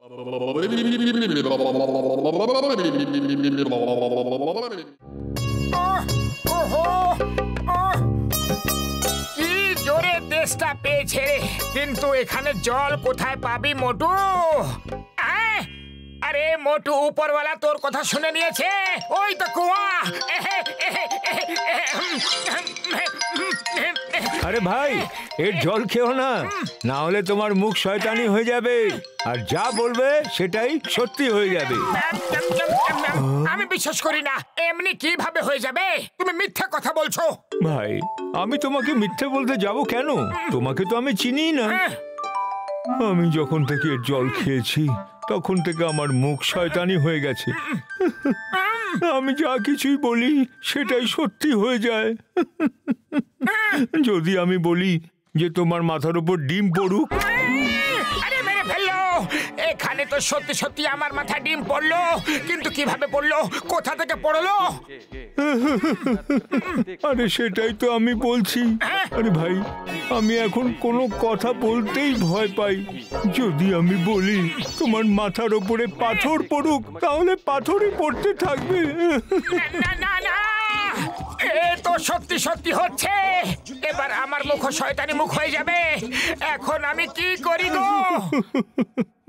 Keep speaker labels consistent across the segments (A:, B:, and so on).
A: কি জোরে তেষ্টা পেয়েছে রে, কিন্তু এখানে জল কোথায় পাবি মোটু? আরে মোটু, উপরওয়ালা তোর কথা শুনে নিয়েছে, ওই তো কুয়া।
B: আরে ভাই, এর জল খেও না, না হলে তোমার মুখ শয়তানি হয়ে যাবে, আর যা বলবে সেটাই সত্যি হয়ে যাবে।
A: আমি বিশ্বাস করি না, এমনি কিভাবে হয়ে যাবে? তুমি মিথ্যা কথা বলছো।
B: ভাই, আমি তোমাকে মিথ্যে বলতে যাব কেন? তোমাকে তো আমি চিনি না। আমি যখন থেকে এর জল খেয়েছি তখন থেকে আমার মুখ শয়তানি হয়ে গেছে। আমি যা কিছুই বলি সেটাই সত্যি হয়ে যায়। যদি আমি বলি যে তোমার মাথার উপর ডিম পড়ুক,
A: আরে মেরে ফেললো। এখানে তো সত্যি সত্যি আমার মাথা ডিম পড়লো, কিন্তু কিভাবে পড়লো, কোথা থেকে পড়লো?
B: আরে সেটাই তো আমি বলছি। আরে ভাই, আমি এখন কোনো কথা বলতেই ভয় পাই। যদি আমি বলি তোমার মাথার উপরে পাথর পড়ুক, তাহলে পাথরই পড়তে থাকবে।
A: না না না, এ তো সত্যি সত্যি হচ্ছে। এবার আমার মুখ শয়তানি মুখ হয়ে যাবে। এখন আমি কি করি গো?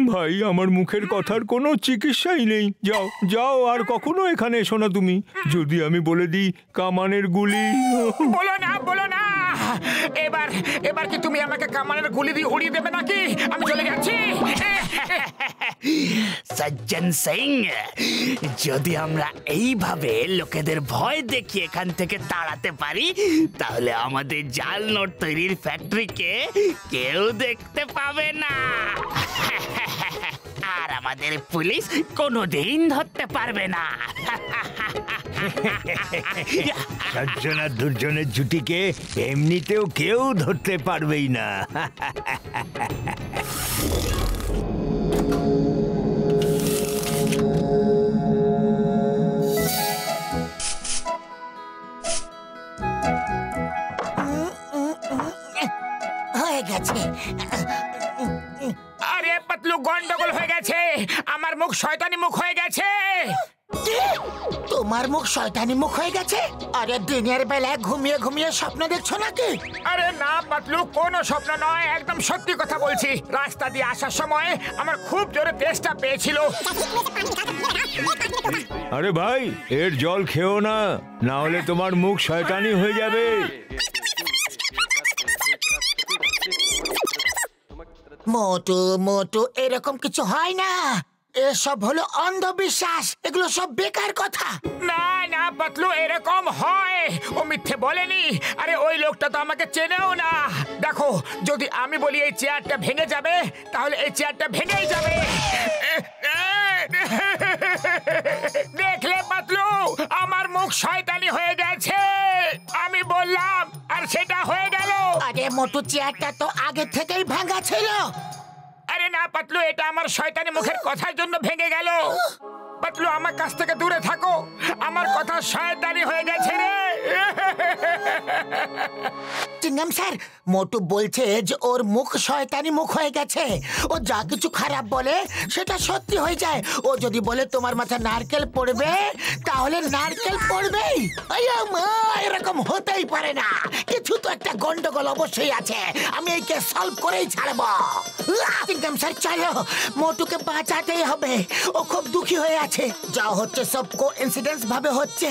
B: ভাই, আমার মুখের কথার কোনো চিকিৎসাই নেই। যাও যাও, আর কখনো এখানে এসো না তুমি। যদি আমি বলে দিই কামানের গুলি।
A: বলো না, বলো না। এবার এবার কি তুমি আমাকে কামানের গুলি দিয়ে উড়িয়ে দেবে নাকি? আমি চলে যাচ্ছি।
C: সজ্জন সিং, যদি আমরা এইভাবে লোকেদের ভয় দেখিয়ে এখান থেকে তাড়াতে পারি, তাহলে আমাদের জাল নোট তৈরির ফ্যাক্টরিকে কেউ দেখতে পাবে না, আর আমাদের পুলিশ কোনোদিন ধরতে পারবে না।
B: সজ্জন আর দুর্জনের জুটিকে এমনিতেও কেউ ধরতে পারবেই না।
D: হয়ে গেছে।
A: আরে পাতলু, গন্ডগোল হয়ে গেছে। আমার মুখ শয়তানি মুখ হয়ে গেছে।
D: তোমার মুখ শয়তানি মুখ হয়ে গেছে? আরে দিনের বেলায় ঘুমিয়ে ঘুমিয়ে স্বপ্ন দেখছো নাকি?
A: আরে না পাতলু, কোনো স্বপ্ন নয়, একদম সত্যি কথা বলছি। রাস্তা দিয়ে আসার সময় আমার খুব জোরে তেষ্টা পেয়েছিল।
B: আরে ভাই, এর জল খেও না, না হলে তোমার মুখ শয়তানি হয়ে যাবে।
D: মোটু মোটু, এরকম কিছু হয় না। এসব হলো অন্ধবিশ্বাস, এগুলো সব বেকার কথা।
A: না না পাতলু, এরকম হয়। ও মিথ্যে বলেনি। আরে ওই লোকটা তো আমাকে চেনেও না। দেখো, যদি আমি বলি এই চেয়ারটা ভেঙে যাবে, তাহলে এই চেয়ারটা ভেঙেই যাবে। দেখলে পাতলু, আমার মুখ শয়তানি হয়ে গেছে। আমি বললাম আর সেটা হয়ে গেল।
D: আরে মোটু, চেয়ারটা তো আগে থেকেই ভাঙা ছিল।
A: আরে না পাতলু, এটা আমার শয়তানি মুখের কথার জন্য ভেঙে গেল। পাতলু, আমার কাছ থেকে দূরে থাকো, আমার কথা শয়তানি হয়ে গেছে রে।
D: চিংগাম স্যার, মোটু বলছে যে ওর মুখ শয়তানি মুখ হয়ে গেছে। ও যা কিছু খারাপ বলে সেটা সত্যি হয়ে যায়। ও যদি বলে তোমার মাথা নারকেল পড়বে, তাহলে নারকেল পড়বেই। এরকম হতেই পারে না, কিছু তো একটা গন্ডগোল অবশ্যই আছে। আমি এই কেস সলভ করেই ছাড়বো। চিংগাম স্যার, চলো, মোটুকে বাঁচাতেই হবে। ও খুব দুঃখী হয়ে আছে। যা হচ্ছে সব কোইন্সিডেন্স ভাবে হচ্ছে,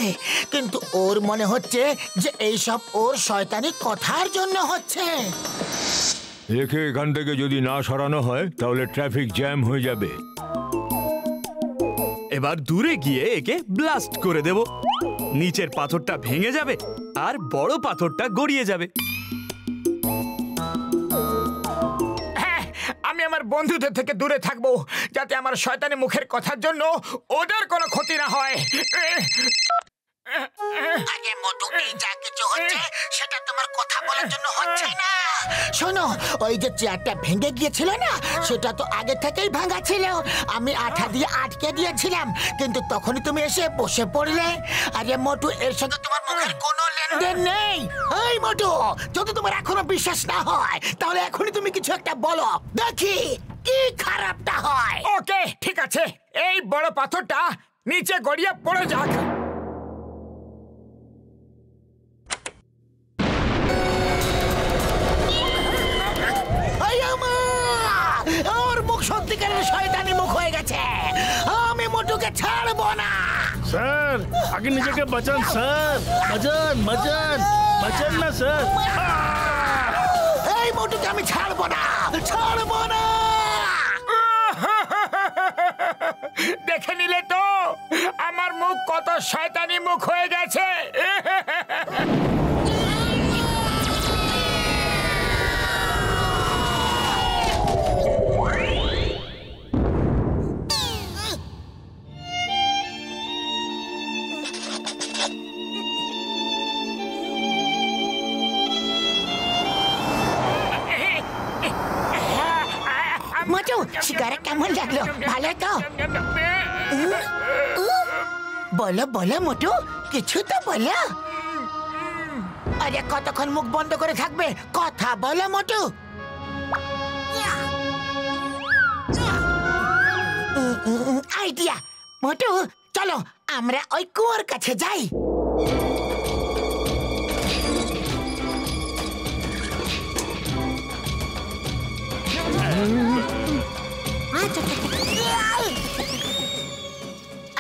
D: কিন্তু ওর মনে হচ্ছে যে এইসব ওর শয়তানি কথার জন্য হচ্ছে।
B: একে এখান থেকে যদি না সরানো হয়, তাহলে ট্রাফিক জ্যাম হয়ে যাবে।
E: এবার দূরে গিয়ে একে ব্লাস্ট করে দেব। নিচের পাথরটা ভেঙে যাবে আর বড় পাথরটা গড়িয়ে যাবে।
A: আমি আমার বন্ধুদের থেকে দূরে থাকবো, যাতে আমার শয়তানি মুখের কথার জন্য ওদের কোনো ক্ষতি না হয়।
D: আগে মোটু, এই যা কিছু হচ্ছে সেটা তোমার কথা বলার জন্য হচ্ছে না। শোনো, ওই যে চেয়ারটা ভেঙে গিয়েছিল না, সেটা তো আগে থেকেই ভাঙা ছিল। আমি আঠা দিয়ে আটকে দিয়েছিলাম, কিন্তু তখনই তুমি এসে বসে পড়লে। আরে মোটু, এর সঙ্গে তোমার মুখের কোনো লেনদেন নেই। এই মোটু, যদি তোমার এখনো বিশ্বাস না হয়, তাহলে এখনই তুমি কিছু একটা বলো দেখি। কি খারাপটা হয়।
A: ওকে ঠিক আছে, এই বড় পাথরটা নিচে গড়িয়ে পড়ে যাক।
D: ওর মুখ সত্যিকারের শয়তানি মুখ হয়ে গেছে। আমি মোটুকে ছাড়বো না।
F: স্যার আগে নিজেকে বাঁচান স্যার, বাঁচান বাঁচান বাঁচান না স্যার।
D: এই মোটুকে আমি ছাড়বো না, ছাড়বো না।
A: দেখে নিলে তো আমার মুখ কত শয়তানি মুখ হয়ে গেছে।
D: মোটু শিকারে কেমন লাগলো? ভালো তো? বলো বলো মোটু, কিছু তো বলো। আরে কতক্ষণ মুখ বন্ধ করে থাকবে? কথা বলো মোটু। আইডিয়া মোটু, চলো আমরা ওই কুয়োর কাছে যাই।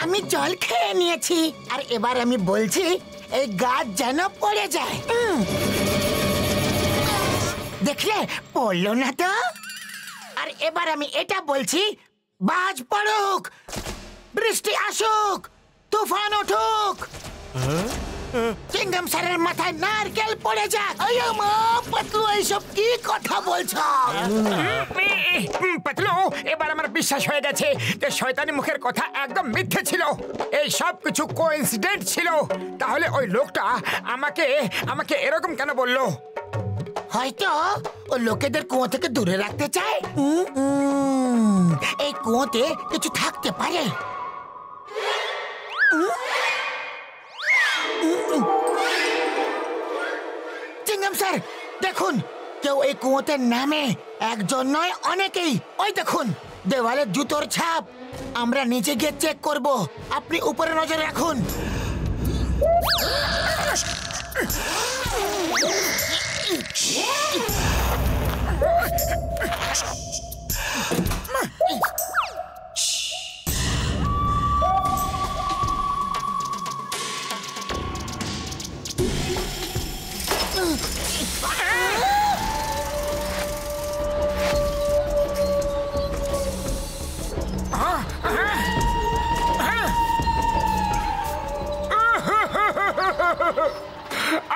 D: আমি জল খেয়ে নিয়েছি, আর এবার আমি বলছি এই গাছ যেন পড়ে যায়। দেখলে পড়লো না তো। আর এবার আমি এটা বলছি, বাজ পড়ুক, বৃষ্টি আসুক, তুফান উঠুক, চিংগাম স্যারের মাথায় নারকেল পড়ে যাক। পাতলু এইসব কি কথা বলছো?
A: পাতলু, এবার আমার বিশ্বাস হয়ে গেছে যে শয়তানি মুখের কথা একদম মিথ্যে ছিল। এই সব কিছু কোইন্সিডেন্ট ছিল। তাহলে ওই লোকটা আমাকে আমাকে এরকম কেন বললো?
D: হয়তো ও লোকেদের কুয়ো থেকে দূরে রাখতে চায়। এই কুয়োতে কিছু থাকতে পারে। চিংগাম স্যার দেখুন, কেউ এই কুয়োতে নামে। একজন নয়, অনেকেই। ওই দেখুন দেওয়ালে জুতোর ছাপ। আমরা নিচে গিয়ে চেক করব, আপনি উপরে নজর রাখুন।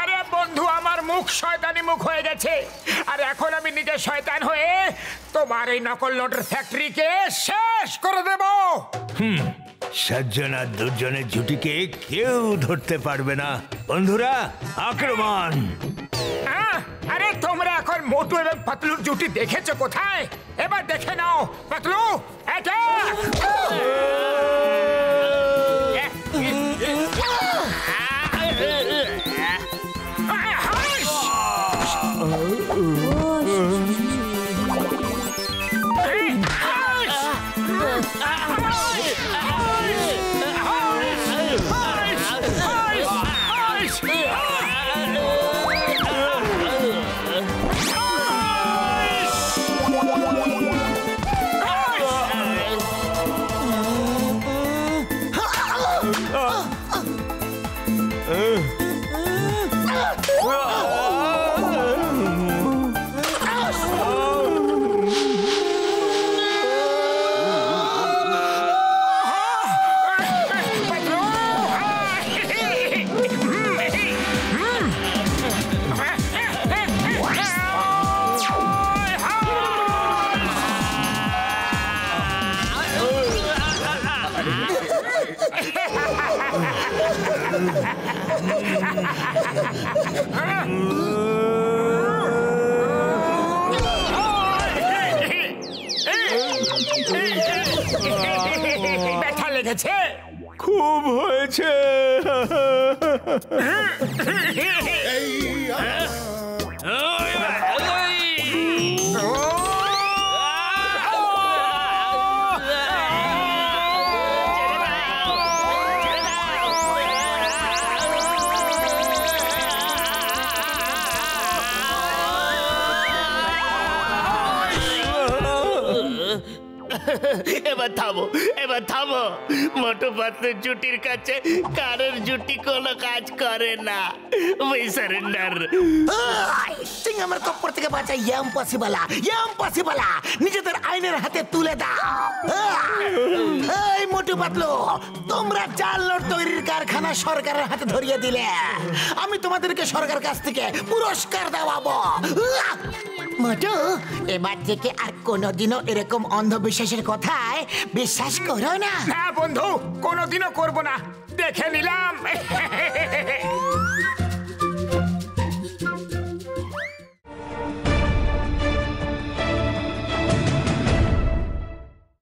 A: আরে বন্ধু, আমার মুখ শয়তানি মুখ হয়ে গেছে। আর এখন আমি নিজে শয়তান হয়ে তোমার এই নকল নোটের ফ্যাক্টরিকে শেষ করে দেব।
B: সজ্জন আর দুর্জনের জুটিকে কেউ ধরতে পারবে না। বন্ধুরা, আক্রমণ!
A: আরে তোমরা এখন মোটু এবং পাতলুর জুটি দেখেছো কোথায়? এবার দেখে নাও। পাতলু, অ্যাটাক! ব্যথা লেগেছে?
B: খুব হয়েছে।
C: এবার থামো, এবার থামো। মোটু পাতলু জুটির কাছে কারোর জুটি কোনো কাজ করে না। We surrender.
D: আমার কপ্পর থেকে বাঁচা ইম্পসিবল। নিজেদের আইনের হাতে তুলে দাও। এই মোটু পাতলু, তোমরা জাল নোট তৈরির কারখানা সরকারের হাতে ধরিয়ে দিলে, আমি তোমাদেরকে সরকার কাছ থেকে পুরস্কার দেওয়াবো। মোটু, এবার থেকে আর কোনোদিনও এরকম অন্ধবিশ্বাসের কথায় বিশ্বাস করো না।
A: হ্যাঁ বন্ধু, কোনোদিনও করবো না, দেখে নিলাম।